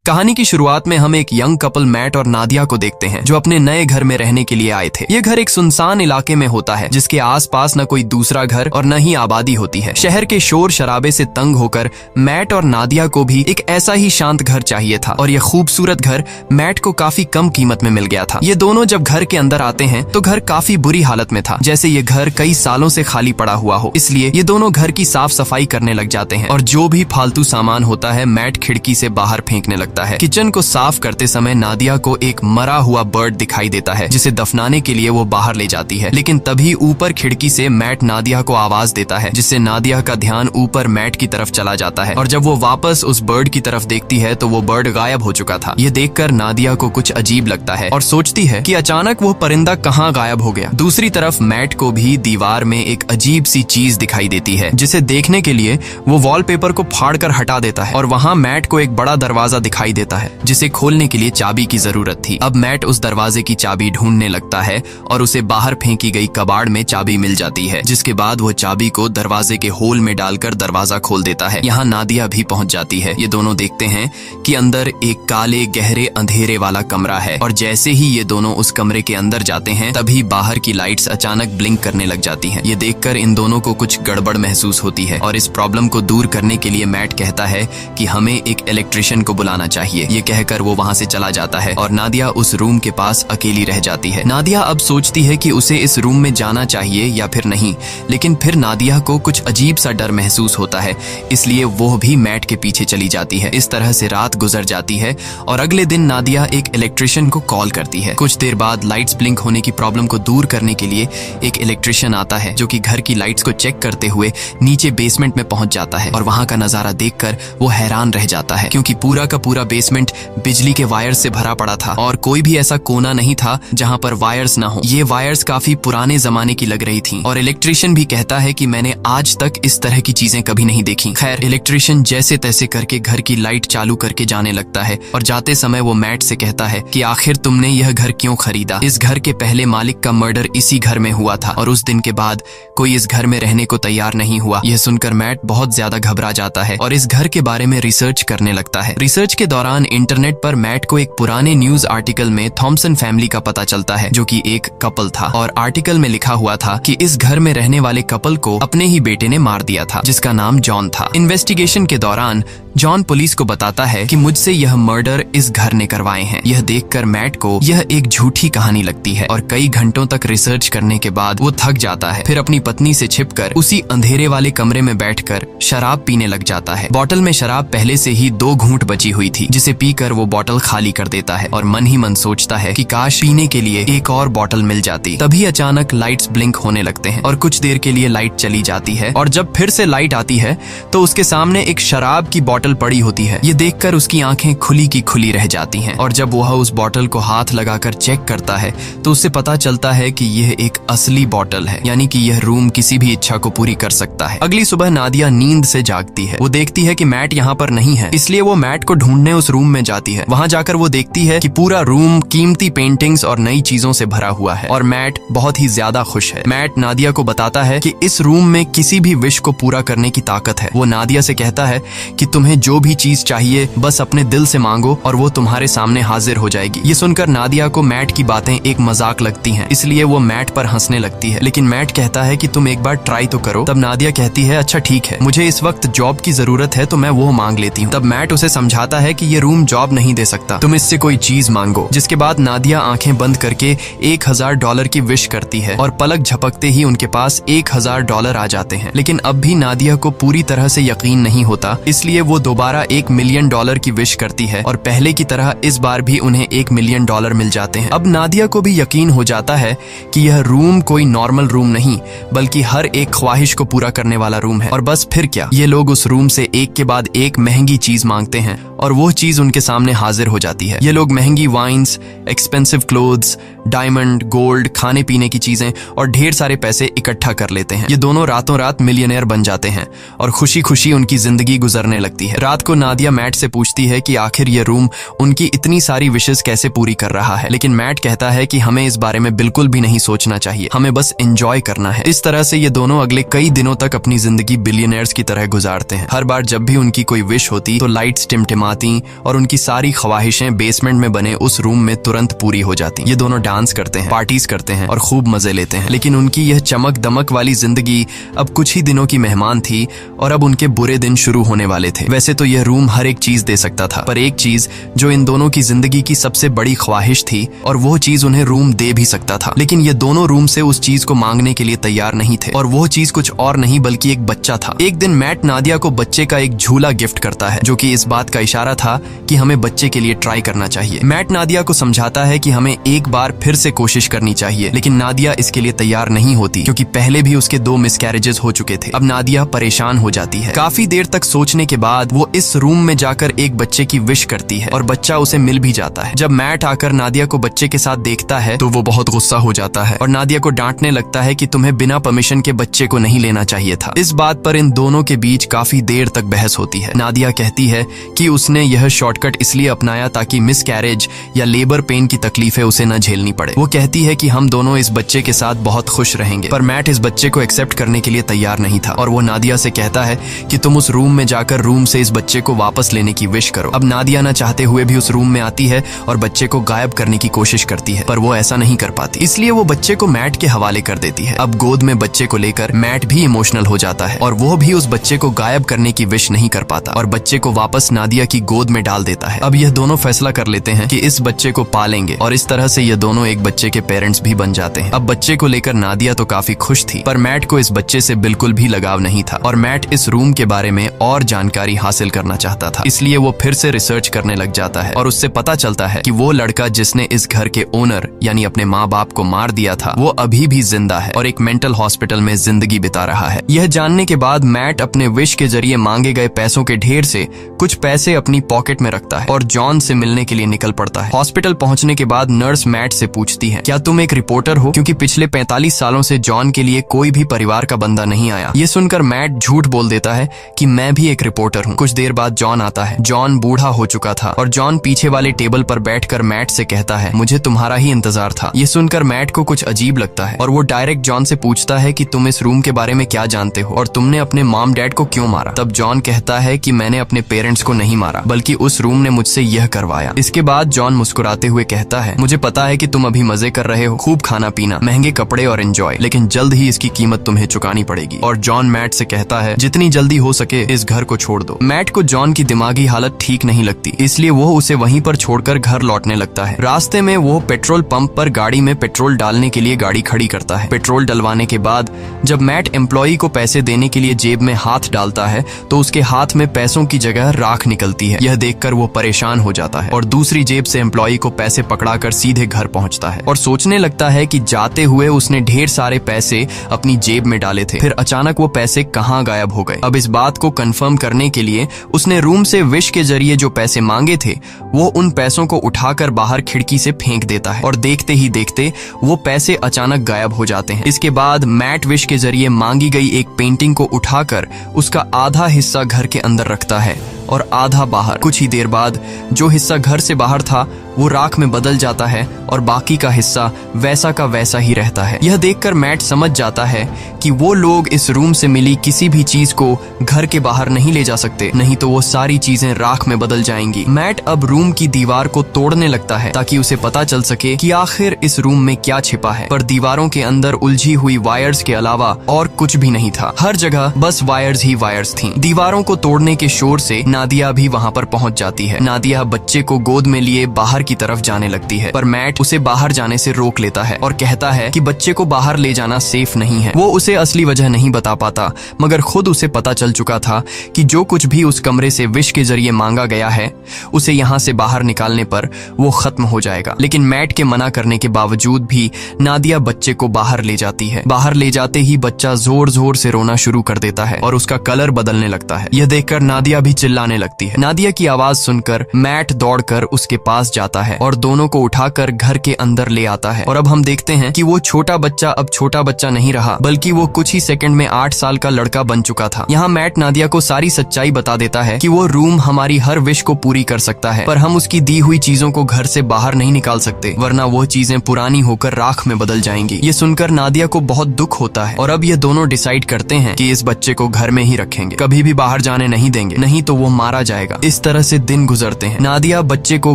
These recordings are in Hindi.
कहानी की शुरुआत में हम एक यंग कपल मैट और नादिया को देखते हैं जो अपने नए घर में रहने के लिए आए थे। ये घर एक सुनसान इलाके में होता है जिसके आसपास न कोई दूसरा घर और न ही आबादी होती है। शहर के शोर शराबे से तंग होकर मैट और नादिया को भी एक ऐसा ही शांत घर चाहिए था और यह खूबसूरत घर मैट को काफी कम कीमत में मिल गया था। ये दोनों जब घर के अंदर आते हैं तो घर काफी बुरी हालत में था, जैसे ये घर कई सालों से खाली पड़ा हुआ हो। इसलिए ये दोनों घर की साफ सफाई करने लग जाते हैं और जो भी फालतू सामान होता है मैट खिड़की से बाहर फेंकने लगता है। किचन को साफ करते समय नादिया को एक मरा हुआ बर्ड दिखाई देता है जिसे दफनाने के लिए वो बाहर ले जाती है, लेकिन तभी ऊपर खिड़की से मैट नादिया को आवाज देता है जिससे नादिया का ध्यान ऊपर मैट की तरफ चला जाता है और जब वो वापस उस बर्ड की तरफ देखती है तो वो बर्ड गायब हो चुका था। ये देखकर नादिया को कुछ अजीब लगता है और सोचती है कि अचानक वो परिंदा कहाँ गायब हो गया। दूसरी तरफ मैट को भी दीवार में एक अजीब सी चीज दिखाई देती है जिसे देखने के लिए वो वॉलपेपर को फाड़कर हटा देता है और वहाँ मैट को एक बड़ा दरवाजा दिखाई देता है जिसे खोलने के लिए चाबी की जरूरत थी। अब मैट उस दरवाजे की चाबी ढूंढने लगता है और उसे बाहर फेंकी गई कबाड़ में चाबी मिल जाती है, जिसके बाद वो चाबी को दरवाजे के होल में डालकर दरवाजा खोल देता है। यहाँ नादिया भी पहुंच जाती है। ये दोनों देखते हैं कि अंदर एक काले गहरे अंधेरे वाला कमरा है और जैसे ही ये दोनों उस कमरे के अंदर जाते हैं तभी बाहर की लाइट्स अचानक ब्लिंक करने लग जाती हैं। ये देखकर इन दोनों को कुछ गड़बड़ महसूस होती है और इस प्रॉब्लम को दूर करने के लिए मैट कहता है कि हमें एक इलेक्ट्रिशियन को बुलाना चाहिए। ये कहकर वो वहाँ से चला जाता है और नादिया उस रूम के पास अकेली रह जाती है। नादिया अब सोचती है कि उसे इस रूम में जाना चाहिए या फिर नहीं, लेकिन फिर नादिया को कुछ अजीब सा डर महसूस होता है, इसलिए वो भी मैट के पीछे चली जाती है। इस तरह से रात गुजर जाती है और अगले दिन नादिया एक इलेक्ट्रिशियन को कॉल करती है। कुछ देर बाद लाइट्स ब्लिंक होने की प्रॉब्लम को दूर करने के लिए एक इलेक्ट्रिशियन आता है जो कि घर की लाइट्स को चेक करते हुए नीचे बेसमेंट में पहुंच जाता है और वहां का नजारा देखकर वो हैरान रह जाता है क्योंकि पूरा का पूरा बेसमेंट बिजली के वायर्स से भरा पड़ा था और कोई भी ऐसा कोना नहीं था जहां पर वायर्स ना हो। ये वायर्स काफी पुराने जमाने की लग रही थी और इलेक्ट्रिशियन भी कहता है कि मैंने आज तक इस तरह की चीजें कभी नहीं देखी। खैर, इलेक्ट्रिशियन जैसे तैसे करके घर की लाइट चालू करके जाने लगता है और जाते समय वो मैट से कहता है कि आखिर तुमने यह घर क्यों खरीदा? इस घर के पहले मालिक का मर्डर इसी घर में हुआ था और उस दिन के बाद कोई इस घर में रहने को तैयार नहीं हुआ। यह सुनकर मैट बहुत ज्यादा घबरा जाता है और इस घर के बारे में रिसर्च करने लगता है। रिसर्च के दौरान इंटरनेट पर मैट को एक पुराने न्यूज आर्टिकल में थॉमसन फैमिली का पता चलता है जो कि एक कपल था और आर्टिकल में लिखा हुआ था कि इस घर में रहने वाले कपल को अपने ही बेटे ने मार दिया था जिसका नाम जॉन था। इन्वेस्टिगेशन के दौरान जॉन पुलिस को बताता है कि मुझसे यह मर्डर इस घर ने करवाए हैं। यह देखकर मैट को यह एक झूठी कहानी लगती है और कई घंटों तक रिसर्च करने के बाद वो थक जाता है। फिर अपनी पत्नी से छिपकर उसी अंधेरे वाले कमरे में बैठकर शराब पीने लग जाता है। बोतल में शराब पहले से ही 2 घूंट बची हुई थी जिसे पीकर वो बोतल खाली कर देता है और मन ही मन सोचता है कि काश पीने के लिए एक और बोतल मिल जाती। तभी अचानक लाइट्स ब्लिंक होने लगते हैं और कुछ देर के लिए लाइट चली जाती है और जब फिर से लाइट आती है तो उसके सामने एक शराब की बोतल पड़ी होती है। ये देखकर उसकी आंखें खुली की खुली रह जाती हैं और जब वह उस बोतल को हाथ लगाकर चेक करता है तो उससे पता चलता है कि यह एक असली बोतल है, यानी कि यह रूम किसी भी इच्छा को पूरी कर सकता है। अगली सुबह नादिया नींद से जागती है। वो देखती है कि मैट यहाँ पर नहीं है, इसलिए वो मैट को ढूंढने उस रूम में जाती है। वहाँ जाकर वो देखती है कि पूरा रूम कीमती पेंटिंग्स और नई चीजों से भरा हुआ है और मैट बहुत ही ज्यादा खुश है। मैट नादिया को बताता है कि इस रूम में किसी भी विश को पूरा करने की ताकत है। वो नादिया से कहता है कि तुम्हें जो भी चीज चाहिए बस अपने दिल से मांगो और वो तुम्हारे सामने हाजिर हो जाएगी। ये सुनकर नादिया को मैट की बातें एक मजाक लगती हैं, इसलिए वो मैट पर हंसने लगती है, लेकिन मैट कहता है कि तुम एक बार ट्राई तो करो। तब नादिया कहती है अच्छा ठीक है, मुझे इस वक्त जॉब की जरूरत है तो मैं वो मांग लेती हूँ। तब मैट उसे समझाता है कि ये रूम जॉब नहीं दे सकता, तुम इससे कोई चीज मांगो। जिसके बाद नादिया आंखें बंद करके $1000 की विश करती है और पलक झपकते ही उनके पास $1000 आ जाते हैं। लेकिन अब भी नादिया को पूरी तरह से यकीन नहीं होता, इसलिए वो दोबारा $1 मिलियन की विश करती है और पहले की तरह इस बार भी उन्हें $1 मिलियन मिल जाते हैं। अब नादिया को भी यकीन हो जाता है कि यह रूम कोई नॉर्मल रूम नहीं बल्कि हर एक ख्वाहिश को पूरा करने वाला रूम है। और बस फिर क्या, ये लोग उस रूम से एक के बाद एक महंगी चीज मांगते हैं और वो चीज उनके सामने हाजिर हो जाती है। ये लोग महंगी wines, expensive clothes, diamond, gold, खाने पीने की चीजें और ढेर सारे पैसे इकट्ठा कर लेते हैं। ये दोनों रातों रात मिलियनेयर बन जाते हैं और खुशी खुशी उनकी जिंदगी गुजरने लगती है। रात को नादिया मैट से पूछती है कि आखिर ये रूम उनकी इतनी सारी विशेस कैसे पूरी कर रहा है, लेकिन मैट कहता है कि हमें इस बारे में बिल्कुल भी नहीं सोचना चाहिए, हमें बस एंजॉय करना है। इस तरह से ये दोनों अगले कई दिनों तक अपनी जिंदगी बिलियनर्स की तरह गुजारते हैं। हर बार जब भी उनकी कोई विश होती तो लाइट्स टिमटिमा आती और उनकी सारी ख्वाहिशें बेसमेंट में बने उस रूम में तुरंत पूरी हो जाती। ये दोनों डांस करते हैं, पार्टीज करते हैं और खूब मजे लेते हैं। लेकिन उनकी यह चमक दमक वाली जिंदगी अब कुछ ही दिनों की मेहमान थी और अब उनके बुरे दिन शुरू होने वाले थे। वैसे तो यह रूम हर एक चीज दे सकता था, पर एक चीज जो इन दोनों की जिंदगी की सबसे बड़ी ख्वाहिश थी और वो चीज उन्हें रूम दे भी सकता था। लेकिन ये दोनों रूम से उस चीज को मांगने के लिए तैयार नहीं थे और वो चीज कुछ और नहीं बल्कि एक बच्चा था। एक दिन मैट नादिया को बच्चे का एक झूला गिफ्ट करता है, जो कि इस बात का इशारा था कि हमें बच्चे के लिए ट्राई करना चाहिए। मैट नादिया को समझाता है कि हमें एक बार फिर से कोशिश करनी चाहिए, लेकिन नादिया इसके लिए तैयार नहीं होती क्योंकि पहले भी उसके 2 मिसकैरेजेस हो चुके थे। अब नादिया परेशान हो जाती है। काफी देर तक सोचने के बाद वो इस रूम में जाकर एक बच्चे की विश करती है और बच्चा उसे मिल भी जाता है। जब मैट आकर नादिया को बच्चे के साथ देखता है तो वो बहुत गुस्सा हो जाता है और नादिया को डांटने लगता है कि तुम्हें बिना परमिशन के बच्चे को नहीं लेना चाहिए था। इस बात पर इन दोनों के बीच काफी देर तक बहस होती है। नादिया कहती है कि उसने यह शॉर्टकट इसलिए अपनाया ताकि मिसकैरेज या लेबर पेन की तकलीफें उसे न झेलनी पड़े। वो कहती है कि हम दोनों इस बच्चे के साथ बहुत खुश रहेंगे, पर मैट इस बच्चे को एक्सेप्ट करने के लिए तैयार नहीं था और वो नादिया से कहता है कि तुम उस रूम में जाकर रूम से इस बच्चे को वापस लेने की विश करो। अब नादिया न चाहते हुए भी उस रूम में आती है और बच्चे को गायब करने की कोशिश करती है, पर वो ऐसा नहीं कर पाती, इसलिए वो बच्चे को मैट के हवाले कर देती है। अब गोद में बच्चे को लेकर मैट भी इमोशनल हो जाता है और वो भी उस बच्चे को गायब करने की विश नहीं कर पाता और बच्चे को वापस नादिया की गोद में डाल देता है। अब यह दोनों फैसला कर लेते हैं कि इस बच्चे को पालेंगे और इस तरह से ये दोनों एक बच्चे के पेरेंट्स भी बन जाते हैं। अब बच्चे को लेकर नादिया तो काफी खुश थी, पर मैट को इस बच्चे से बिल्कुल भी लगाव नहीं था और मैट इस रूम के बारे में और जानकारी हासिल करना चाहता था, इसलिए वो फिर से रिसर्च करने लग जाता है और उससे पता चलता है कि वो लड़का जिसने इस घर के ओनर यानी अपने माँ बाप को मार दिया था वो अभी भी जिंदा है और एक मेंटल हॉस्पिटल में जिंदगी बिता रहा है। यह जानने के बाद मैट अपने विश के जरिए मांगे गए पैसों के ढेर से कुछ पैसे अपनी पॉकेट में रखता है और जॉन से मिलने के लिए निकल पड़ता है। हॉस्पिटल पहुंचने के बाद नर्स मैट से पूछती है, क्या तुम एक रिपोर्टर हो? क्योंकि पिछले 45 सालों से जॉन के लिए कोई भी परिवार का बंदा नहीं आया। ये सुनकर मैट झूठ बोल देता है कि मैं भी एक रिपोर्टर हूँ। कुछ देर बाद जॉन आता है। जॉन बूढ़ा हो चुका था और जॉन पीछे वाले टेबल पर बैठकर मैट से कहता है, मुझे तुम्हारा ही इंतजार था। ये सुनकर मैट को कुछ अजीब लगता है और वो डायरेक्ट जॉन से पूछता है कि तुम इस रूम के बारे में क्या जानते हो और तुमने अपने मॉम डैड को क्यों मारा? तब जॉन कहता है कि मैंने अपने पेरेंट्स को नहीं मारा बल्कि उस रूम ने मुझसे यह करवाया। इसके बाद जॉन मुस्कुराते हुए कहता है, मुझे पता है कि तुम अभी मजे कर रहे हो, खूब खाना पीना, महंगे कपड़े और एंजॉय, लेकिन जल्द ही इसकी कीमत तुम्हें चुकानी पड़ेगी। और जॉन मैट से कहता है, जितनी जल्दी हो सके इस घर को छोड़ दो। मैट को जॉन की दिमागी हालत ठीक नहीं लगती, इसलिए वो उसे वहीं पर छोड़कर घर लौटने लगता है। रास्ते में वो पेट्रोल पंप पर गाड़ी में पेट्रोल डालने के लिए गाड़ी खड़ी करता है। पेट्रोल डलवाने के बाद जब मैट एम्प्लॉई को पैसे देने के लिए जेब में हाथ डालता है तो उसके हाथ में पैसों की जगह राख निकलती है। यह देखकर वो परेशान हो जाता है और दूसरी जेब से एम्प्लॉई को पैसे पकड़ाकर सीधे घर पहुंचता है और सोचने लगता है कि जाते हुए उसने ढेर सारे पैसे अपनी जेब में डाले थे, फिर अचानक वो पैसे कहाँ गायब हो गए। अब इस बात को कंफर्म करने के लिए उसने रूम से विश के जरिए जो पैसे मांगे थे वो उन पैसों को उठाकर बाहर खिड़की से फेंक देता है और देखते ही देखते वो पैसे अचानक गायब हो जाते हैं। इसके बाद मैट विश के जरिए मांगी गई एक पेंटिंग को उठाकर उसका आधा हिस्सा घर के अंदर रखता है और आधा बाहर। कुछ ही देर बाद जो हिस्सा घर से बाहर था वो राख में बदल जाता है और बाकी का हिस्सा वैसा का वैसा ही रहता है। यह देखकर मैट समझ जाता है कि वो लोग इस रूम से मिली किसी भी चीज को घर के बाहर नहीं ले जा सकते, नहीं तो वो सारी चीजें राख में बदल जाएंगी। मैट अब रूम की दीवार को तोड़ने लगता है ताकि उसे पता चल सके कि आखिर इस रूम में क्या छिपा है, पर दीवारों के अंदर उलझी हुई वायर्स के अलावा और कुछ भी नहीं था। हर जगह बस वायर्स ही वायर्स थीं। दीवारों को तोड़ने के शोर से नादिया भी वहाँ पर पहुँच जाती है। नादिया बच्चे को गोद में लिए बाहर की तरफ जाने लगती है, पर मैट उसे बाहर जाने से रोक लेता है और कहता है कि बच्चे को बाहर ले जाना सेफ नहीं है। वो उसे असली वजह नहीं बता पाता, मगर खुद उसे पता चल चुका था कि जो कुछ भी उस कमरे से विश के जरिए मांगा गया है उसे यहाँ से बाहर निकालने पर वो खत्म हो जाएगा। लेकिन मैट के मना करने के बावजूद भी नादिया बच्चे को बाहर ले जाती है। बाहर ले जाते ही बच्चा जोर जोर से रोना शुरू कर देता है और उसका कलर बदलने लगता है। यह देखकर नादिया भी चिल्लाने लगती है। नादिया की आवाज सुनकर मैट दौड़कर उसके पास जाता जाता है और दोनों को उठाकर घर के अंदर ले आता है। और अब हम देखते हैं कि वो छोटा बच्चा अब छोटा बच्चा नहीं रहा, बल्कि वो कुछ ही सेकंड में 8 साल का लड़का बन चुका था। यहाँ मैट नादिया को सारी सच्चाई बता देता है कि वो रूम हमारी हर विश को पूरी कर सकता है, पर हम उसकी दी हुई चीजों को घर से बाहर नहीं निकाल सकते, वरना वो चीजें पुरानी होकर राख में बदल जाएंगी। ये सुनकर नादिया को बहुत दुख होता है और अब ये दोनों डिसाइड करते हैं कि इस बच्चे को घर में ही रखेंगे, कभी भी बाहर जाने नहीं देंगे, नहीं तो वो मारा जाएगा। इस तरह से दिन गुजरते हैं। नादिया बच्चे को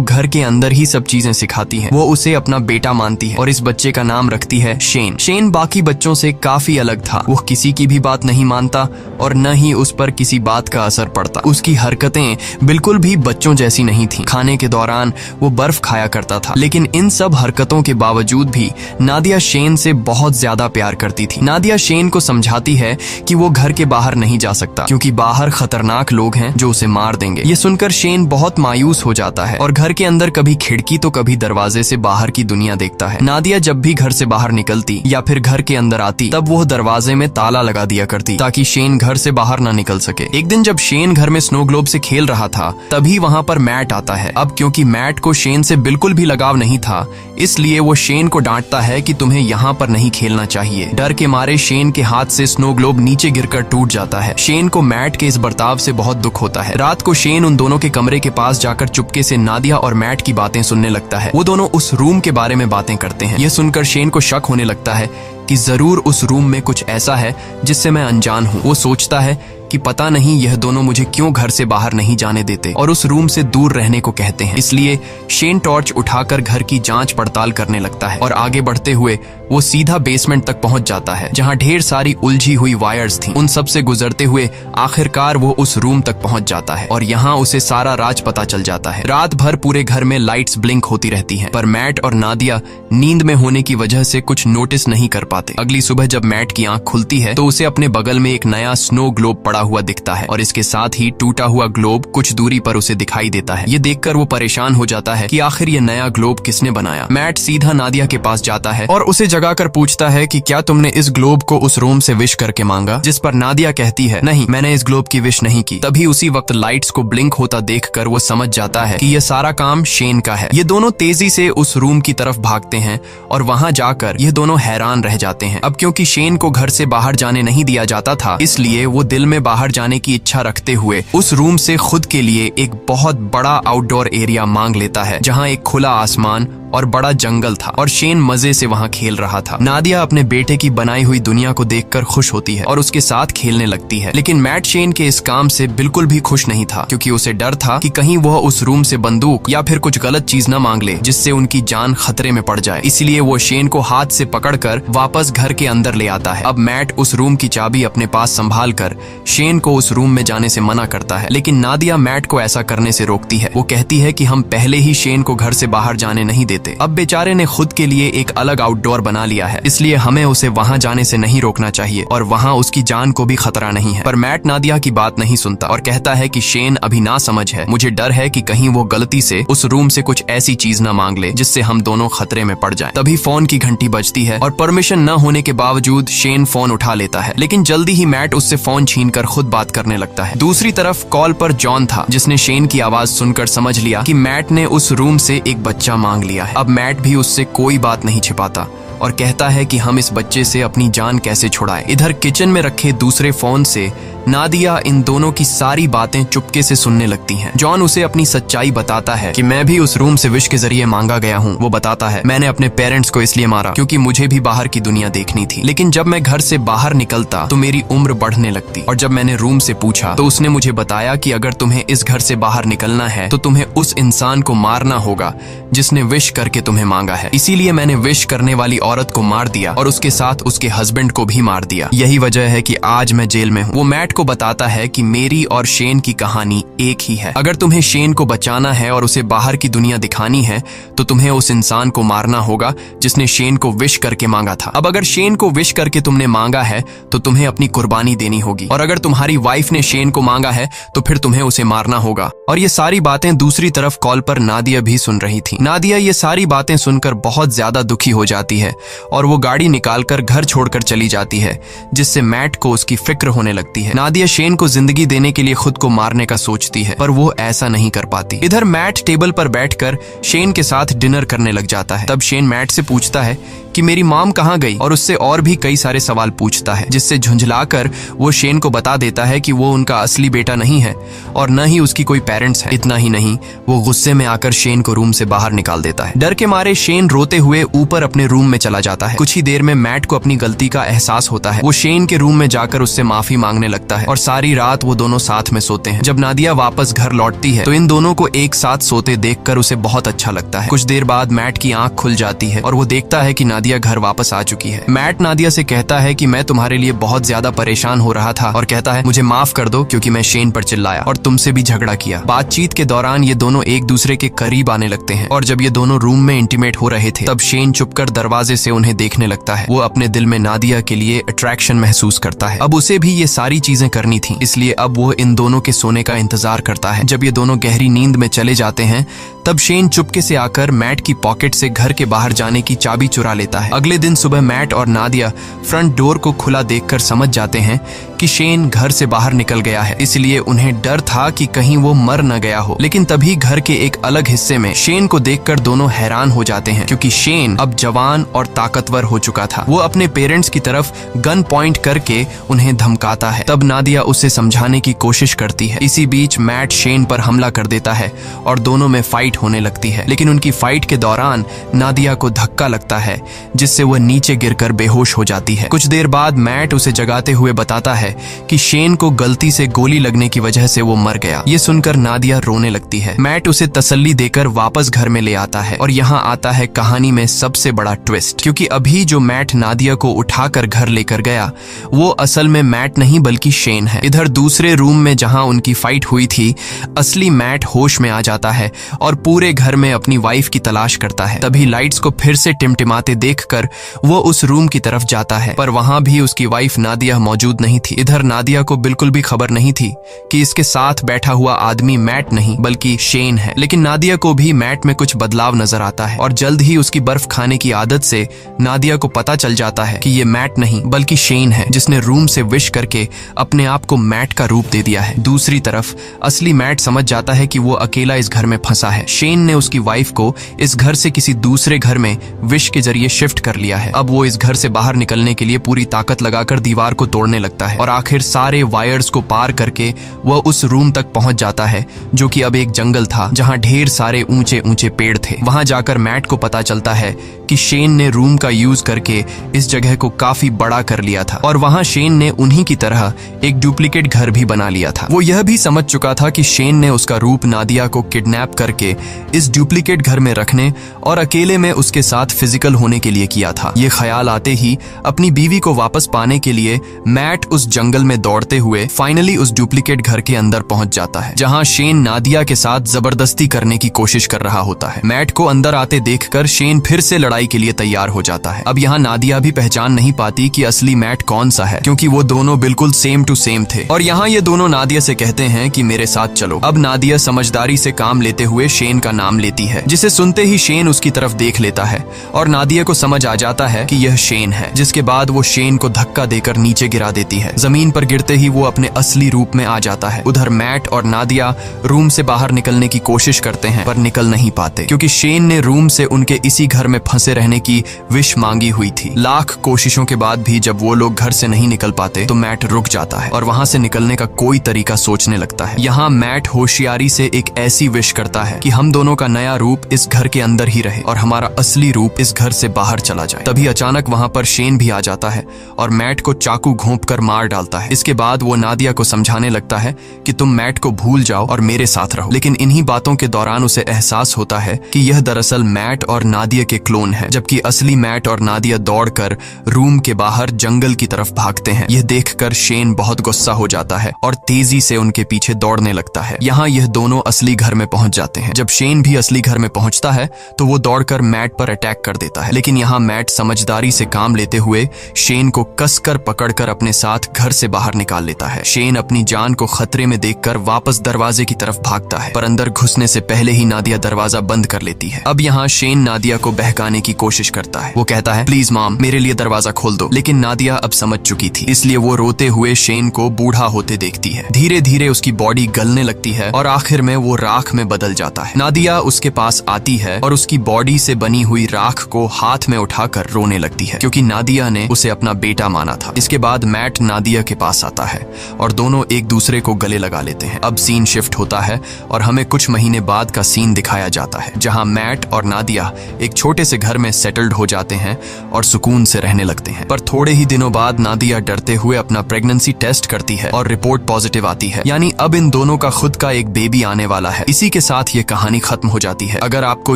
घर के अंदर ही सब चीजें सिखाती है। वो उसे अपना बेटा मानती है और इस बच्चे का नाम रखती है शेन। शेन बाकी बच्चों से काफी अलग था। वो किसी की भी बात नहीं मानता और न ही उस पर किसी बात का असर पड़ता। उसकी हरकतें बिल्कुल भी बच्चों जैसी नहीं थी। खाने के दौरान वो बर्फ खाया करता था, लेकिन इन सब हरकतों के बावजूद भी नादिया शेन से बहुत ज्यादा प्यार करती थी। नादिया शेन को समझाती है कि वो घर के बाहर नहीं जा सकता, क्योंकि बाहर खतरनाक लोग हैं जो उसे मार देंगे। ये सुनकर शेन बहुत मायूस हो जाता है और घर के अंदर कभी खिड़की तो कभी दरवाजे से बाहर की दुनिया देखता है। नादिया जब भी घर से बाहर निकलती या फिर घर के अंदर आती, तब वो दरवाजे में ताला लगा दिया करती ताकि शेन घर से बाहर ना निकल सके। एक दिन जब शेन घर में स्नो ग्लोब से खेल रहा था, तभी वहाँ पर मैट आता है। अब क्योंकि मैट को शेन से बिल्कुल भी लगाव नहीं था, इसलिए वो शेन को डांटता है कि तुम्हें यहाँ पर नहीं खेलना चाहिए। डर के मारे शेन के हाथ से स्नो ग्लोब नीचे गिरकर टूट जाता है। शेन को मैट के इस बर्ताव से बहुत दुख होता है। रात को शेन उन दोनों के कमरे के पास जाकर चुपके से नादिया और मैट की बातें सुनने लगता है। वो दोनों उस रूम के बारे में बातें करते हैं। यह सुनकर शेन को शक होने लगता है कि जरूर उस रूम में कुछ ऐसा है जिससे मैं अनजान हूँ। वो सोचता है कि पता नहीं यह दोनों मुझे क्यों घर से बाहर नहीं जाने देते और उस रूम से दूर रहने को कहते हैं। इसलिए शेन टॉर्च उठाकर घर की जांच पड़ताल करने लगता है और आगे बढ़ते हुए वो सीधा बेसमेंट तक पहुंच जाता है, जहां ढेर सारी उलझी हुई वायर्स थीं। उन सब से गुजरते हुए आखिरकार वो उस रूम तक पहुंच जाता है और यहाँ उसे सारा राज पता चल जाता है। रात भर पूरे घर में लाइट्स ब्लिंक होती रहती हैं, पर मैट और नादिया नींद में होने की वजह से कुछ नोटिस नहीं कर पाते। अगली सुबह जब मैट की आंख खुलती है तो उसे अपने बगल में एक नया स्नो ग्लोब पड़ा हुआ दिखता है और इसके साथ ही टूटा हुआ ग्लोब कुछ दूरी पर उसे दिखाई देता है। ये देखकर वो परेशान हो जाता है कि आखिर ये नया ग्लोब किसने बनाया। मैट सीधा नादिया के पास जाता है और उसे जगाकर पूछता है कि क्या तुमने इस ग्लोब को उस रूम से विश करके मांगा, जिस पर नादिया कहती है नहीं, मैंने इस ग्लोब की विश नहीं की। तभी उसी वक्त लाइट्स को ब्लिंक होता देखकर वो समझ जाता है कि ये सारा काम शेन का है। ये दोनों तेजी से उस रूम की तरफ भागते हैं और वहां जाकर ये दोनों हैरान रह जाते हैं। अब क्योंकि शेन को घर से बाहर जाने नहीं दिया जाता था, इसलिए वो दिल में बाहर जाने की इच्छा रखते हुए उस रूम से खुद के लिए एक बहुत बड़ा आउटडोर एरिया मांग लेता है, जहां एक खुला आसमान और बड़ा जंगल था और शेन मजे से वहां खेल रहा था। नादिया अपने बेटे की बनाई हुई दुनिया को देखकर खुश होती है और उसके साथ खेलने लगती है, लेकिन मैट शेन के इस काम से बिल्कुल भी खुश नहीं था, क्योंकि उसे डर था कि कहीं वह उस रूम से बंदूक या फिर कुछ गलत चीज न मांग ले जिससे उनकी जान खतरे में पड़ जाए। इसलिए वो शेन को हाथ से पकड़कर वापस घर के अंदर ले आता है। अब मैट उस रूम की चाबी अपने पास संभाल कर शेन को उस रूम में जाने से मना करता है, लेकिन नादिया मैट को ऐसा करने से रोकती है। वो कहती है कि हम पहले ही शेन को घर से बाहर जाने नहीं देते। अब बेचारे ने खुद के लिए एक अलग आउटडोर बना लिया है, इसलिए हमें उसे वहां जाने से नहीं रोकना चाहिए और वहां उसकी जान को भी खतरा नहीं है। पर मैट नादिया की बात नहीं सुनता और कहता है कि शेन अभी ना समझ है, मुझे डर है कि कहीं वो गलती से उस रूम से कुछ ऐसी चीज न मांग ले जिससे हम दोनों खतरे में पड़ जाएं। तभी फोन की घंटी बजती है और परमिशन न होने के बावजूद शेन फोन उठा लेता है, लेकिन जल्दी ही मैट उससे फोन छीनकर खुद बात करने लगता है। दूसरी तरफ कॉल पर जॉन था, जिसने शेन की आवाज सुनकर समझ लिया कि मैट ने उस रूम से एक बच्चा मांग लिया है। अब मैट भी उससे कोई बात नहीं छिपाता और कहता है कि हम इस बच्चे से अपनी जान कैसे छुड़ाएं। इधर किचन में रखे दूसरे फोन से नादिया इन दोनों की सारी बातें चुपके से सुनने लगती हैं। जॉन उसे अपनी सच्चाई बताता है कि मैं भी उस रूम से विश के जरिए मांगा गया हूँ। वो बताता है, मैंने अपने पेरेंट्स को इसलिए मारा क्योंकि मुझे भी बाहर की दुनिया देखनी थी, लेकिन जब मैं घर से बाहर निकलता तो मेरी उम्र बढ़ने लगती और जब मैंने रूम से पूछा तो उसने मुझे बताया कि अगर तुम्हें इस घर से बाहर निकलना है तो तुम्हें उस इंसान को मारना होगा जिसने विश करके तुम्हें मांगा है। इसीलिए मैंने विश करने वाली औरत को मार दिया और उसके साथ उसके हस्बैंड को भी मार दिया। यही वजह है कि आज मैं जेल में हूँ। वो मैट को बताता है कि मेरी और शेन की कहानी एक ही है। अगर तुम्हें शेन को बचाना है और उसे बाहर की दुनिया दिखानी है तो तुम्हें उस इंसान को मारना होगा जिसने शेन को विश करके मांगा था। अब अगर शेन को विश करके तुमने मांगा है तो तुम्हें अपनी कुर्बानी देनी होगी, और अगर तुम्हारी वाइफ ने शेन को मांगा है तो फिर तुम्हें उसे मारना होगा। और ये सारी बातें दूसरी तरफ कॉल पर नादिया भी सुन रही थी। नादिया ये सारी बातें सुनकर बहुत ज्यादा दुखी हो जाती है और वो गाड़ी निकालकर घर छोड़कर चली जाती है, जिससे मैट को उसकी फिक्र होने लगती है। नादिया शेन को जिंदगी देने के लिए खुद को मारने का सोचती है, पर वो ऐसा नहीं कर पाती। इधर मैट टेबल पर बैठकर शेन के साथ डिनर करने लग जाता है। तब शेन मैट से पूछता है कि मेरी मॉम कहाँ गई, और उससे और भी कई सारे सवाल पूछता है, जिससे झुंझलाकर वो शेन को बता देता है कि वो उनका असली बेटा नहीं है और न ही उसकी कोई पेरेंट्स है। इतना ही नहीं, वो गुस्से में आकर शेन को रूम से बाहर निकाल देता है। डर के मारे शेन रोते हुए ऊपर अपने रूम में चला जाता है। कुछ ही देर में मैट को अपनी गलती का एहसास होता है। वो शेन के रूम में जाकर उससे माफी मांगने लगता है और सारी रात वो दोनों साथ में सोते हैं। जब नादिया वापस घर लौटती है तो इन दोनों को एक साथ सोते देखकर उसे बहुत अच्छा लगता है। कुछ देर बाद मैट की आंख खुल जाती है और वो देखता है कि नादिया घर वापस आ चुकी है। मैट नादिया से कहता है कि मैं तुम्हारे लिए बहुत ज्यादा परेशान हो रहा था, और कहता है मुझे माफ कर दो क्योंकि मैं शेन पर चिल्लाया और तुमसे भी झगड़ा किया। बातचीत के दौरान ये दोनों एक दूसरे के करीब आने लगते हैं और जब ये दोनों रूम में इंटीमेट हो रहे थे तब शेन चुपकर दरवाजे से उन्हें देखने लगता है। वो अपने दिल में नादिया के लिए अट्रैक्शन महसूस करता है। अब उसे भी ये सारी चीजें करनी थी, इसलिए अब वो इन दोनों के सोने का इंतजार करता है। जब ये दोनों गहरी नींद में चले जाते हैं तब शेन चुपके से आकर मैट की पॉकेट से घर के बाहर जाने की चाबी चुरा लेता है। अगले दिन सुबह मैट और नादिया फ्रंट डोर को खुला देखकर समझ जाते हैं कि शेन घर से बाहर निकल गया है, इसलिए उन्हें डर था कि कहीं वो मर न गया हो। लेकिन तभी घर के एक अलग हिस्से में शेन को देखकर दोनों हैरान हो जाते हैं, क्योंकि शेन अब जवान और ताकतवर हो चुका था। वो अपने पेरेंट्स की तरफ गन पॉइंट करके उन्हें धमकाता है। तब नादिया उसे समझाने की कोशिश करती है। इसी बीच मैट शेन पर हमला कर देता है और दोनों में फाइट होने लगती है। लेकिन उनकी फाइट के दौरान नादिया को धक्का लगता है, जिससे वह नीचे गिरकर बेहोश हो जाती है। कुछ देर बाद मैट उसे जगाते हुए बताता है कि शेन को गलती से गोली लगने की वजह से वो मर गया। ये सुनकर नादिया रोने लगती है। मैट उसे तसल्ली देकर वापस घर में ले आता है और यहाँ आता है कहानी में सबसे बड़ा ट्विस्ट, क्योंकि अभी जो मैट नादिया को उठाकर घर लेकर गया वो असल में मैट नहीं बल्कि शेन है। इधर दूसरे रूम में जहाँ उनकी फाइट हुई थी, असली मैट होश में आ जाता है और पूरे घर में अपनी वाइफ की तलाश करता है। तभी लाइट्स को फिर से टिमटिमाते देखकर वो उस रूम की तरफ जाता है, पर वहां भी उसकी वाइफ नादिया मौजूद नहीं थी। इधर नादिया को बिल्कुल भी खबर नहीं थी कि इसके साथ बैठा हुआ आदमी मैट नहीं बल्कि शेन है। लेकिन नादिया को भी मैट में कुछ बदलाव नजर आता है और जल्द ही उसकी बर्फ खाने की आदत से नादिया को पता चल जाता है कि ये मैट नहीं बल्कि शेन है, जिसने रूम से विश करके अपने आप को मैट का रूप दे दिया है। दूसरी तरफ असली मैट समझ जाता है कि वो अकेला इस घर में फंसा है। शेन ने उसकी वाइफ को इस घर से किसी दूसरे घर में विश के जरिए शिफ्ट कर लिया है। अब वो इस घर से बाहर निकलने के लिए पूरी ताकत लगाकर दीवार को तोड़ने लगता है और आखिर सारे वायर्स को पार करके वह उस रूम तक पहुंच जाता है, जो कि अब एक जंगल था जहां ढेर सारे ऊंचे ऊंचे पेड़ थे। वहां जाकर मैट को पता चलता है कि शेन ने रूम का यूज करके इस जगह को काफी बड़ा कर लिया था और वहां शेन ने उन्हीं की तरह एक डुप्लीकेट घर भी बना लिया था। वो यह भी समझ चुका था कि शेन ने उसका रूप नादिया को किडनैप करके इस डुप्लीकेट घर में रखने और अकेले में उसके साथ फिजिकल होने के लिए किया था। ये ख्याल आते ही अपनी बीवी को वापस पाने के लिए मैट उस जंगल में दौड़ते हुए फाइनली उस डुप्लीकेट घर के अंदर पहुंच जाता है, जहां शेन नादिया के साथ जबरदस्ती करने की कोशिश कर रहा होता है। मैट को अंदर आते देखकर शेन फिर से लड़ाई के लिए तैयार हो जाता है। अब यहाँ नादिया भी पहचान नहीं पाती कि असली मैट कौन सा है, क्योंकि वो दोनों बिल्कुल सेम टू सेम थे। और यहाँ ये दोनों नादिया से कहते हैं कि मेरे साथ चलो। अब नादिया समझदारी से काम लेते हुए शेन का नाम लेती है, जिसे सुनते ही शेन उसकी तरफ देख लेता है और नादिया को समझ आ जाता है कि यह शेन है, जिसके बाद वो शेन को धक्का देकर नीचे गिरा देती है। जमीन पर गिरते ही वो अपने असली रूप में आ जाता है। उधर मैट और नादिया रूम से बाहर निकलने की कोशिश करते हैं पर निकल नहीं पाते, क्योंकि शेन ने रूम से उनके इसी घर में फंसे रहने की विश मांगी हुई थी। लाख कोशिशों के बाद भी जब वो लोग घर से नहीं निकल पाते तो मैट रुक जाता है और वहां से निकलने का कोई तरीका सोचने लगता है। यहाँ मैट होशियारी से एक ऐसी विश करता है कि हम दोनों का नया रूप इस घर के अंदर ही रहे और हमारा असली रूप इस घर से बाहर चला जाए। तभी अचानक वहां पर शेन भी आ जाता है और मैट को चाकू घोंपकर मार डालता है। इसके बाद वो नादिया को समझाने लगता है कि तुम मैट को भूल जाओ और मेरे साथ रहो। लेकिन इन्हीं बातों के दौरान उसे एहसास होता है कि यह दरअसल मैट और नादिया के क्लोन है, जबकि असली मैट और नादिया दौड़कर रूम के बाहर जंगल की तरफ भागते हैं। यह देखकर शेन बहुत गुस्सा हो जाता है और तेजी से उनके पीछे दौड़ने लगता है। यहाँ यह दोनों असली घर में पहुंच जाते हैं। जब शेन भी असली घर में पहुंचता है तो वो दौड़कर मैट पर अटैक कर देता है, लेकिन यहाँ मैट समझदारी से काम लेते हुए शेन को कसकर पकड़कर अपने साथ घर से बाहर निकाल लेता है। शेन अपनी जान को खतरे में देखकर वापस दरवाजे की तरफ भागता है, पर अंदर घुसने से पहले ही नादिया दरवाजा बंद कर लेती है। अब यहाँ शेन नादिया को बहकाने की कोशिश करता है। वो कहता है, प्लीज मॉम, मेरे लिए दरवाजा खोल दो। लेकिन नादिया अब समझ चुकी थी, इसलिए वो रोते हुए शेन को बूढ़ा होते देखती है। धीरे धीरे उसकी बॉडी गलने लगती है और आखिर में वो राख में बदल जाता है। नादिया उसके पास आती है और उसकी बॉडी से बनी हुई राख को हाथ में उठाकर रोने लगती है, क्योंकि नादिया ने उसे अपना बेटा माना था। इसके बाद मैट नादिया के पास आता है और दोनों एक दूसरे को गले लगा लेते हैं। अब सीन शिफ्ट होता है और हमें कुछ महीने बाद का सीन दिखाया जाता है, जहां मैट और नादिया एक छोटे से घर में सेटल्ड हो जाते हैं और सुकून से रहने लगते हैं। पर थोड़े ही दिनों बाद नादिया डरते हुए अपना प्रेगनेंसी टेस्ट करती है और रिपोर्ट पॉजिटिव आती है, यानी अब इन दोनों का खुद का एक बेबी आने वाला है। इसी के साथ ये कहानी खत्म हो जाती है। अगर आपको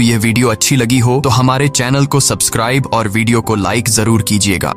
ये वीडियो अच्छी लगी हो तो हमारे चैनल को सब्सक्राइब और वीडियो को लाइक जरूर कीजिएगा।